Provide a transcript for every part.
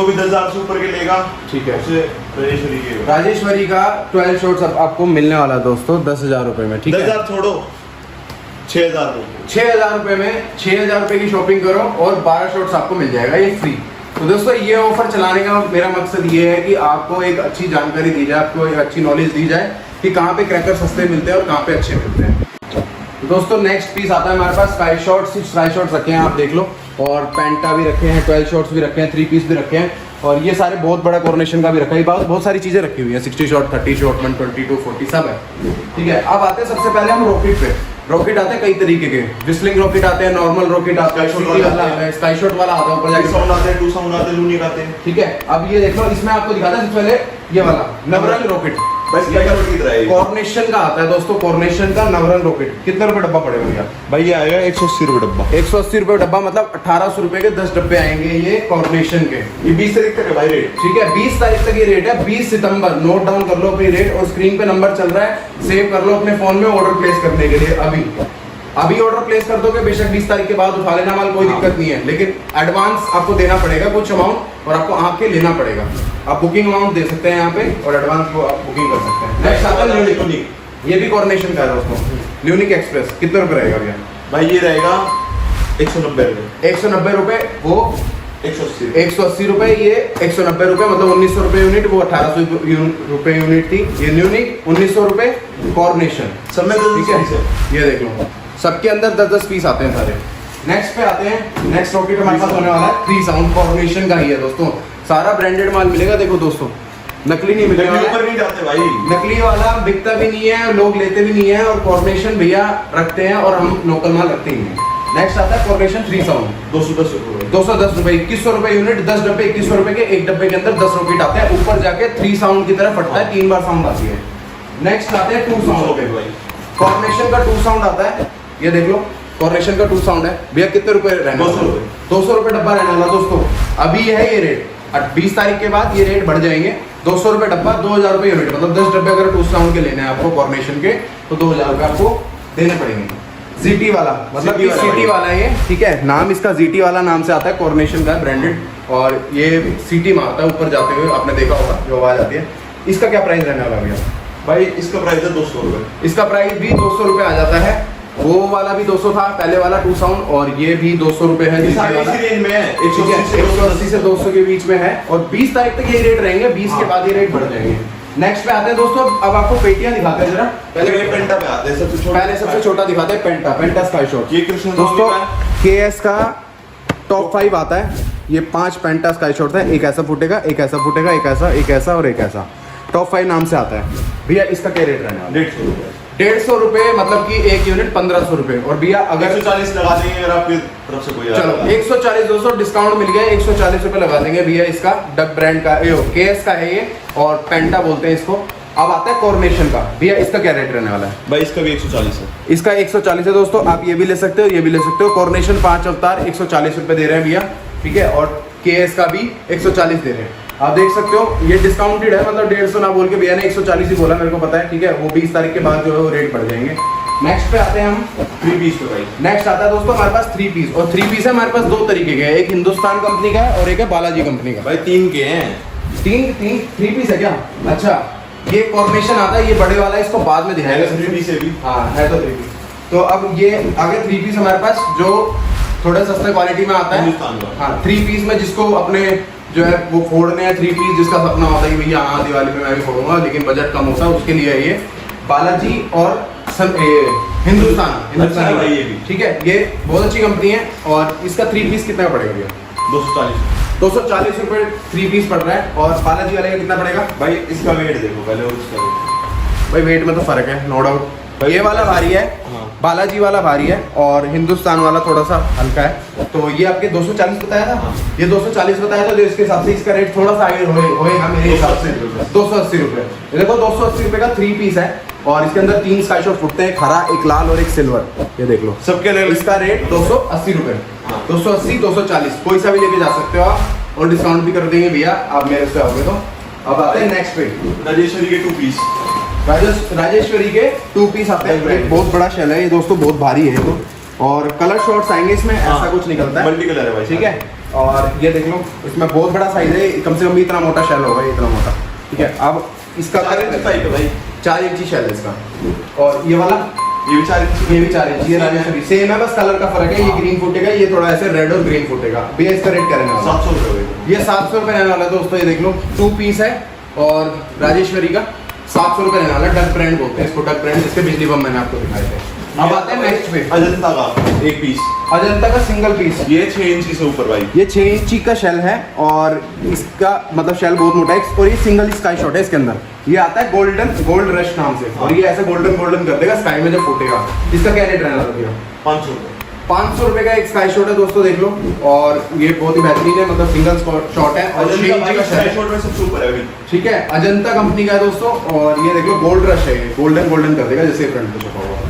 जो भी 10,000 से ऊपर के लेगा, ठीक है, उसे राजेश्वरी राजेश्वरी का 12 शॉर्ट्स आपको मिलने वाला है दोस्तों 10,000 रुपए में। ठीक है, 10,000 छोड़ो, 6,000 6,000 रुपए में 6,000 रुपए की शॉपिंग करो और 12 शॉर्ट्स आपको मिल जाएगा ये फ्री। तो दोस्तों ये ऑफर चलाने का मेरा मकसद ये है कि आपको एक अच्छी जानकारी दी जाए, आपको एक अच्छी नॉलेज दी जाए कि कहाँ पे क्रैकर सस्ते मिलते हैं और कहाँ पे अच्छे मिलते हैं। तो दोस्तों नेक्स्ट पीस आता है हमारे पास स्काई शॉर्ट्स। सिर्फ स्काई शॉर्ट्स रखे हैं, आप देख लो, और पेंटा भी रखे हैं, 12 शॉर्ट्स भी रखे हैं, 3 पीस भी रखे हैं, और ये सारे बहुत बड़ा कॉर्नेशन का भी रखा है। बहुत सारी चीज़ें रखी हुई है, 60 शॉर्ट, 30 शॉर्ट, 122, 40 सब है। ठीक है, अब आते हैं सबसे पहले हम रॉकेट पे। रॉकेट आते हैं कई तरीके के, विस्लिंग रॉकेट आते हैं, नॉर्मल रॉकेट आता है, स्काई शॉट वाला आता है, ऊपर जाके साउंड आते हैं, 2 साउंड आते हैं, यूनिक आते हैं। ठीक है, अब ये देख लो, इसमें आपको दिखाता है सबसे पहले ये वाला नवरंग रॉकेट, कॉर्नेशन का आता है दोस्तों, कॉर्नेशन का नवरंग रॉकेट। कितने रुपए डब्बा पड़ेगा भैया? भाई ये आएगा 180 रुपए डब्बा। 180 रुपए डब्बा, मतलब 1800 रुपए के 10 डब्बे आएंगे ये कॉर्नेशन के। ये 20 तारीख तक है भाई रेट। ठीक है, 20 तारीख तक ये रेट है, 20 सितंबर। नोट डाउन कर लो अपनी रेट, और स्क्रीन पे नंबर चल रहा है, सेव कर लो अपने फोन में ऑर्डर प्लेस करने के लिए। अभी ऑर्डर प्लेस कर दोगे, बेशक 20 तारीख के बाद उठा लेना माल, कोई दिक्कत नहीं है, लेकिन एडवांस आपको देना पड़ेगा कुछ अमाउंट, और आपको आके लेना पड़ेगा। आप बुकिंग अमाउंट दे सकते हैं यहाँ पे, और एडवांस को आप बुकिंग कर सकते हैं। नेक्स्ट आता है ल्यूनिक, ये भी कॉर्नेशन का है दोस्तों, ल्यूनिक एक्सप्रेस। कितने रुपए रहेगा भैया? भाई ये रहेगा 190 रुपए। 190 रुपए, वो 180 रुपए, ये 190 रुपए, मतलब 1900 रुपए यूनिट, वो 1800 रुपए यूनिट थी। ये ल्यूनिक 1900 रुपए, कॉर्नेशन सब में। ठीक है, ये देख लो, सबके अंदर 10-10 पीस आते हैं सारे। नेक्स्ट पे आते हैं, नेक्स्ट रॉकेट हमारे पास होने वाला है 3 साउंड, कॉर्नेशन का ही है दोस्तों, सारा ब्रांडेड माल मिलेगा। देखो दोस्तों, नकली नहीं मिलेगा, ऊपर नहीं जाते भाई, नकली वाला बिकता भी नहीं है, लोग लेते भी नहीं है, और कॉर्नेशन भैया रखते हैं, और हम लोकल माल रखते ही नहीं। नेक्स्ट आता है कॉर्नेशन 3 साउंड, 210 रुपए, 210 रुपए, 2100 रुपए यूनिट, 10 डब्बे 2100 रुपए के। एक डब्बे के अंदर 10 रॉकेट आते हैं, ऊपर जाके 3 साउंड की तरह फटता है, 3 बार साउंड आती है। नेक्स्ट आते हैं 2 साउंड पे भाई, कॉर्नेशन का 2 साउंड आता है, ये देख लो, कॉर्नेशन का 2 साउंड है भैया। कितने रुपए रहने? 200 रुपए डब्बा रहने वाला दोस्तों। अभी है ये रेट, 20 तारीख के बाद ये रेट बढ़ जाएंगे। 200 रुपए डब्बा, 2000 रुपए यूनिट, मतलब 10 डब्बे अगर 2 साउंड के लेने हैं आपको कॉर्नेशन के, तो 2000 रुपए आपको देने पड़ेंगे। जीटी वाला, मतलब सीटी वाला है ये। ठीक है, नाम इसका जीटी वाला नाम से आता है, कॉर्नेशन का ब्रांडेड, और ये सीटी मारता है ऊपर जाते हुए, आपने देखा होगा जो आवाज आती है। इसका क्या प्राइस रहने वाला भैया? भाई इसका प्राइस है 200 रुपए। इसका प्राइस भी 200 रुपए आ जाता है। वो वाला भी 200 था पहले वाला 2 साउंड, और ये भी 200 रुपए है। इसी रेंज में है, 180 से 200 के बीच में है, और 20 तारीख तक ये रेट रहेंगे, 20 के बाद ये रेट बढ़ जाएंगे। नेक्स्ट पे आते हैं दोस्तों, अब आपको पेटियां दिखाते हैं जरा। पहले पेंटा पे आते हैं, सबसे छोटा दिखाते हैं पेंटा स्काई शॉट। ये कृष्ण दोस्तों केएस का टॉप 5 आता है, ये 5 पेंटा स्काई शॉट है। एक ऐसा फूटेगा, एक ऐसा फूटेगा, एक ऐसा और एक ऐसा। टॉप 5 नाम से आता है भैया। इसका क्या रेट रहने वाला? 150 रुपए, मतलब कि एक यूनिट 1500 रुपए। और भैया अगर 140 लगा देंगे अगर आपकी तरफ से कोई, चलो 140 200 डिस्काउंट मिल गया, 140 रुपए लगा देंगे भैया। इसका डक ब्रांड का केएस का है ये, और पेंटा बोलते हैं इसको। अब आता है कॉर्नेशन का भैया, इसका क्या रेट रहने वाला है? भाई इसका भी 140 है। इसका 140 है दोस्तों, आप ये भी ले सकते हो, ये भी ले सकते हो। कॉर्नेशन 5 अवतार 140 रुपए दे रहे हैं भैया। ठीक है, और केएस का भी 140 दे रहे हैं, आप देख सकते हो। ये डिस्काउंटेड है, मतलब 150 ना बोल के भैया ने 140 ही बोला, मेरे को पता है। ठीक है, वो 20 तारीख के बाद जो है वो रेट बढ़ जाएंगे। नेक्स्ट पे आते हैं हम 3 पीस पे भाई। नेक्स्ट आता है दोस्तों हमारे पास 3 पीस, और 3 पीस है हमारे पास 2 तरीके के, एक हिंदुस्तान कंपनी का है और एक है बालाजी कंपनी का। भाई 3 के हैं, 3 पीस है क्या? अच्छा, ये कॉर्नेशन आता है, ये बड़े वाला है, इसको बाद में दिखाएगा। 3 पीस है भी, हाँ है तो 3 पीस। तो अब ये आगे 3 पीस हमारे पास जो थोड़े सस्ते क्वालिटी में आता है। हिंदुस्तान का। हाँ, 3 पीस में जिसको अपने जो है वो फोड़ने हैं 3 पीस, जिसका सपना होता है कि भैया हाँ दिवाली में मैं भी फोड़ूंगा, लेकिन बजट कम होता है, उसके लिए ये बालाजी और हिंदुस्तान भाई ये भी। ठीक है, ये बहुत अच्छी कंपनी है। और इसका 3 पीस कितना पड़ेगा भैया? 240 रुपए 3 पीस पड़ रहा है। और बालाजी वाले का कितना पड़ेगा? भाई इसका वेट देखो पहले, और इसका वेट। भाई वेट में तो फर्क है, नो डाउट। ये वाला भारी है, हाँ। बालाजी वाला भारी है, और हिंदुस्तान वाला थोड़ा सा हल्का है। तो ये आपके 240 बताया था, हाँ। ये 240 बताया था, जो इसके हिसाब से इसका रेट थोड़ा सा आगे होएगा मेरे हिसाब से 280 रुपए। देखो 280 रुपए का 3 पीस है, और इसके अंदर 3 स्काई शॉट फुटते हैं, खरा, एक लाल और एक सिल्वर। ये देख लो, सबके अलग। इसका रेट 280 रुपए, 280 240 कोई सा भी लेके जा सकते हो आप, और डिस्काउंट भी कर देंगे भैया आप मेरे से आओगे तो। अब आते हैं नेक्स्ट पे, राजेश्वरी के 2 पीस। राजेश्वरी के 2 पीस आते हैं। एक बहुत बड़ा शेल है ये दोस्तों, बहुत भारी है तो। और कलर शॉट्स आएंगे इसमें, ऐसा कुछ निकलता है, मल्टी कलर है भाई। ठीक है। और ये देख लो, इसमें बहुत बड़ा साइज है, कम से कम भी इतना मोटा शेल होगा, इतना मोटा। ठीक है, अब इसका 4 इंच पाइप है भाई, 4 इंची शेल है इसका। और ये वाला ये भी 4 इंच, ये भी 4 इंच, ये राजेश्वरी सेम है, बस कलर का फर्क है, ये ग्रीन फूटेगा, ये थोड़ा ऐसे रेड और ग्रीन फूटेगा। भैया इसका रेट क्या रहने वाला? 700 रुपये। ये 700 रुपये रहने वाला है दोस्तों। ये देख लो 2 पीस है और राजेश्वरी का 700 रुपये रहने वाला है। डक ब्रांड बोलते हैं इसको, डक ब्रांड, जिसके बिजली बम मैंने आपको दिखाए थे। अब आते हैं नेक्स्ट पे, अजंता का 1 पीस, अजंता का सिंगल पीस। ये 6 इंच से ऊपर भाई, ये 6 इंची का शेल है और इसका मतलब शेल बहुत मोटा है और ये सिंगल स्काई शॉट है इसके अंदर। ये आता है गोल्ड रश नाम से और ये ऐसे गोल्डन कर देगा स्काई में जब फूटेगा। इसका क्या रेट रहने वाला है? 500 रुपये। 500 रुपये का एक स्काई शॉट है दोस्तों, देख लो। और ये बहुत ही बेहतरीन है, मतलब सिंगल शॉट है और 6 इंची का शेल है। शॉट में सबसे ऊपर है अभी। ठीक है, अजंता कंपनी का है दोस्तों और ये देख लो गोल्ड रश है, गोल्डन कर देगा जैसे फ्रंट पे छपा हुआ।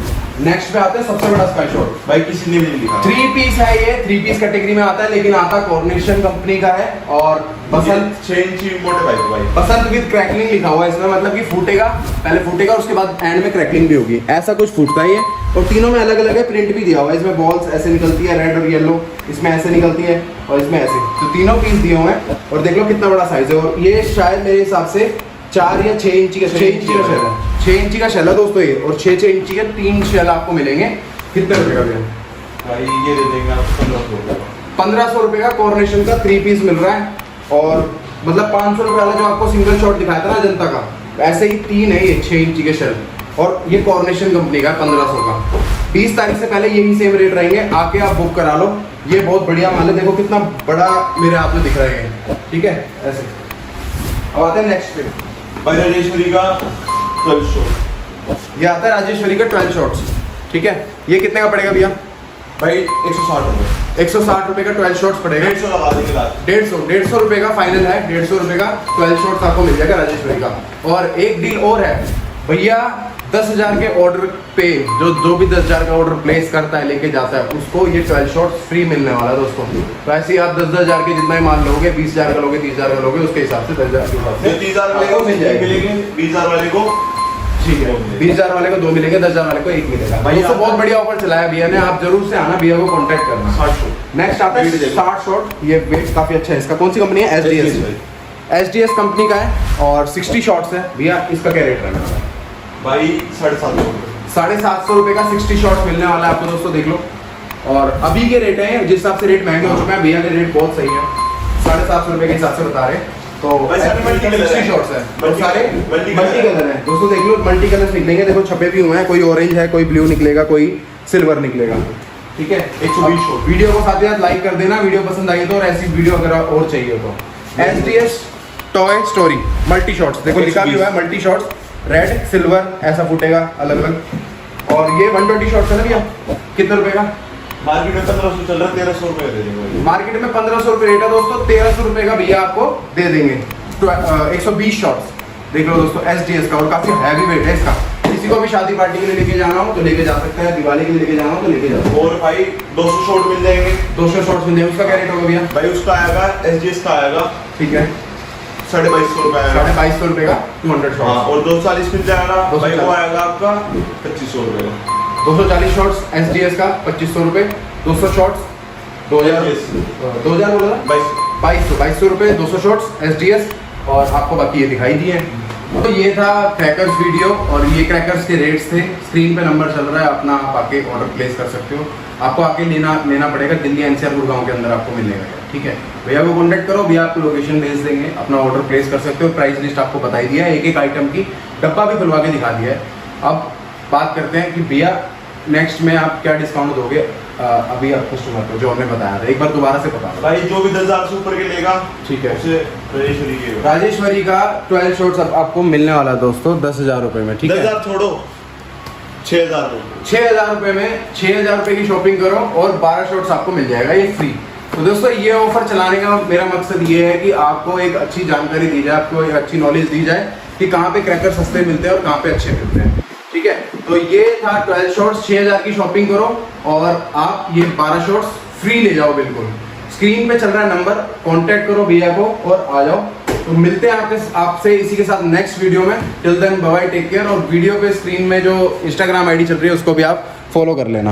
नेक्स्ट पे आते हैं सबसे बड़ा स्काई शॉट भाई, किसी ने भी नहीं लिखा। 3 पीस है, ये 3 पीस कैटेगरी में आता है, लेकिन आता कॉर्पोरेशन कंपनी का है और बसंत 6 इंच इम्पोर्टेड पाइप है भाई। बसंत विद क्रैकलिंग लिखा हुआ है इसमें, मतलब कि फूटेगा, पहले फूटेगा उसके बाद एंड में क्रैकलिंग भी होगी, ऐसा कुछ फूटता है ये। और तीनों में अलग अलग है, प्रिंट भी दिया हुआ है इसमें, बॉल्स ऐसे निकलती है रेड और येलो, इसमें ऐसे निकलती है और इसमें ऐसे, तो तीनों पीस दिए हुए हैं। और देख लो कितना बड़ा साइज है और ये शायद मेरे हिसाब से 4 या 6 इंची का 6 इंची का शेल है, 6 इंची का शेल है दोस्तों ये। और 6 इंची के 3 शेल आपको मिलेंगे। कितने रुपए का भैया? भाई ये दे देंगे आपको 1500 रुपये। 1500 रुपये का कॉर्पोरेशन का 3 पीस मिल रहा है। और मतलब 500 रुपये वाला जो आपको सिंगल शॉट दिखाया था ना अजंता का, ऐसे ही 3 है ये 6 इंची के शेल और ये कॉर्पोरेशन कंपनी का 1500 का। 20 तारीख से पहले यही सेम रेट रहेंगे, आके आप बुक करा लो। ये बहुत बढ़िया माल है, देखो कितना बड़ा मेरे हाथ में दिख रहा है। ठीक है, ऐसे। अब आते हैं नेक्स्ट पे, भाई राजेश्वरी का 12 शॉट। ये आता है राजेश्वरी का 12 शॉट्स। ठीक है, ये कितने का पड़ेगा भैया? भाई 160 रुपये। 160 रुपये का 12 शॉट्स पड़ेगा। 150 लगा देंगे लास्ट। 150 रुपये का फाइनल है। 150 रुपये का 12 शॉट्स आपको मिल जाएगा राजेश्वरी का। और एक डील और है भैया, 10,000 के ऑर्डर पे जो भी 10,000 का ऑर्डर प्लेस करता है, लेके जाता है, उसको ये 12 शॉट्स फ्री मिलने वाला है दोस्तों। तो ऐसे ही आप 10,000 के जितना ही माल लोगे, 20,000 का लोगे, 30,000 का लोगे, उसके हिसाब से 10,000 के हिसाब से 30,000 वाले को मिल जाएगा। मिलेंगे, 20,000 वाले को ठीक है, 20,000 वाले को 2 मिलेंगे, 10,000 वाले को 1 मिलेगा। भाई दोस्तों बहुत बढ़िया ऑफर चलाया भैया ने, आप जरूर से आना, भैया को कांटेक्ट करना। 60 शॉट। नेक्स्ट आता है 60 शॉट। ये वेट काफी अच्छा है इसका। कौन सी कंपनी है? एसडीएस कंपनी का है और 60 शॉट्स है भैया। इसका क्या रेट रहने वाला है? भाई 750 रुपये। 750 रुपये का 60 शॉट्स मिलने वाला है आपको दोस्तों, देख लो। और अभी के रेट है, जिस हिसाब से रेट महंगे हो चुके हैं, भैया के रेट बहुत सही है, 750 रुपये के हिसाब से बता रहे हैं। तो मल्टी कलर 60 शॉट्स है और सारे मल्टी कलर है दोस्तों, देख लो मल्टी कलर निकलेंगे, देखो छपे भी हुए हैं, कोई ऑरेंज है, कोई ब्लू निकलेगा, कोई सिल्वर निकलेगा। ठीक है, 120 शॉट। वीडियो को साथ ही साथ लाइक कर देना, वीडियो पसंद आई तो, और ऐसी वीडियो अगर और चाहिए तो। SDS toy story multi shots, देखो लिखा भी हुआ है मल्टी शॉट्स, रेड सिल्वर ऐसा फूटेगा अलग अलग। और ये 120 शॉट्स है ना भैया, कितने रुपए का? मार्केट में 1500 चल रहा है, 1300 रुपये दे देंगे। मार्केट में 1500 रुपये रेट है दोस्तों, 1300 रुपये का भैया आपको दे देंगे। 120 शॉट्स देख लो दोस्तों एसडीएस का, और काफी हैवी वेट है इसका। किसी को भी शादी पार्टी के लिए लेके जाना हो तो लेके जा सकते हैं, दिवाली के लिए लेके जाना हो तो लेके जा सकते हैं। और भाई 200 शॉट मिल जाएंगे। 200 शॉट्स मिल जाएंगे। उसका क्या रेट होगा भैया? भाई उसका आएगा, एसडीएस का आएगा, ठीक है, 2250 रुपये आएगा। 2250 रुपये का 200 हाँ, शॉट्स। और 240 मिल जाएगा भाई, 240 वो आएगा आपका 2500 रुपये का। 240 शॉट्स एसडीएस का 2500 रुपये, 200 शॉट्स 2000 बोला था? 2200 रुपये 200 शॉट्स एसडीएस। और आपको बाकी ये दिखाई दिए। तो ये था क्रैकर्स वीडियो, और ये क्रैकर्स के रेट्स थे। स्क्रीन पे नंबर चल रहा है, अपना आप आके ऑर्डर प्लेस कर सकते हो। आपको आके लेना पड़ेगा, दिल्ली एनसीआर गुड़गांव के अंदर आपको मिलेगा। ठीक है, भैया को कॉन्टैक्ट करो, भैया आपको लोकेशन भेज देंगे, अपना ऑर्डर प्लेस कर सकते हो। प्राइस लिस्ट आपको बताई दिया है, एक एक आइटम की डब्बा भी खुलवा के दिखा दिया है। अब बात करते हैं कि भैया नेक्स्ट में आप क्या डिस्काउंट दोगे अभी आप कस्टमर को, जो हमने बताया था, एक बार दोबारा से बता दो। भाई जो भी 10,000 से ऊपर के लेगा, ठीक है, उसे राजेश्वरी का 12 शॉट्स आपको मिलने वाला है दोस्तों 10,000 रुपये में। ठीक है, 10,000 छोड़ो, 6,000 6,000 रुपये में 6,000 रुपये की शॉपिंग करो और 12 शॉट्स आपको मिल जाएगा ये फ्री। तो दोस्तों ये ऑफर चलाने का मेरा मकसद ये है कि आपको एक अच्छी जानकारी दी जाए, आपको एक अच्छी नॉलेज दी जाए कि कहाँ पे क्रैकर सस्ते मिलते हैं और कहाँ पे अच्छे मिलते हैं। ठीक है, तो ये था 12 शॉट्स, 6,000 की शॉपिंग करो और आप ये 12 शॉट्स फ्री ले जाओ बिल्कुल। स्क्रीन पे चल रहा है नंबर, कांटेक्ट करो भैया को और आ जाओ। तो मिलते हैं आपसे इसी के साथ नेक्स्ट वीडियो में। Till then bye bye, take care. और वीडियो पे स्क्रीन में जो इंस्टाग्राम आईडी चल रही है उसको भी आप फॉलो कर लेना।